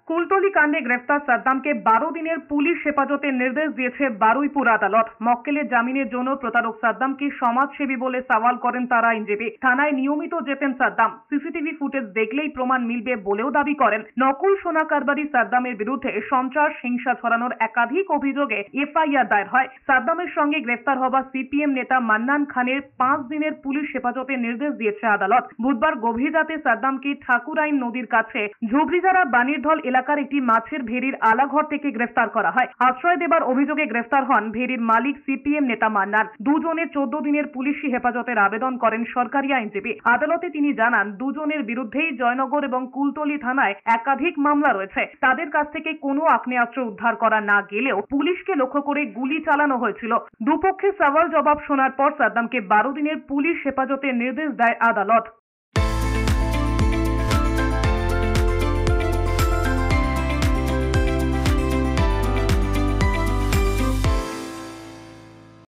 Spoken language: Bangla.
কুলতলি কাণ্ডে গ্রেফতার সাদ্দামকে 12 দিনের পুলিশ হেফাজতের নির্দেশ দিয়েছে বারুইপুর আদালত। মক্কেলের জামিনের জন্য প্রতারক সাদ্দামকে সমাজসেবী বলে সওয়াল করেন তার আইনজীবী। থানায় নিয়মিত যেতেন সাদ্দাম। সিসিটিভি ফুটেজ দেখলেই প্রমাণ মিলবে বলেও দাবি করেন। নকল সোনা কারবারি সাদ্দামের বিরুদ্ধে সন্ত্রাস হিংসা ছড়ানোর একাধিক অভিযোগে এফআইআর দায়ের হয়। সাদ্দামের সঙ্গে গ্রেফতার হওয়া সিপিএম নেতা মান্নান খানের 5 দিনের পুলিশ হেফাজতের নির্দেশ দিয়েছে আদালত। বুধবার গভীর রাতে সাদ্দামকে ঠাকুরাইন নদীর কাছে ঝুবড়িঝাড়া বানিরঢল এলাকার একটি মাছের ভেড়ির আলাঘর থেকে গ্রেফতার করা হয়। আশ্রয় দেবার অভিযোগে গ্রেফতার হন ভেড়ির মালিক সিপিএম নেতা মান্নান। দুজনে 14 দিনের পুলিশি হেফাজতের আবেদন করেন সরকারি আইনজীবী। আদালতে তিনি জানান, দুজনের বিরুদ্ধেই জয়নগর এবং কুলতলি থানায় একাধিক মামলা রয়েছে। তাদের কাছ থেকে কোনো আগ্নেয়াস্ত্র উদ্ধার করা না গেলেও পুলিশকে লক্ষ্য করে গুলি চালানো হয়েছিল। দুপক্ষের সওয়াল জবাব শোনার পর সাদ্দামকে 12 দিনের পুলিশ হেফাজতের নির্দেশ দেয় আদালত।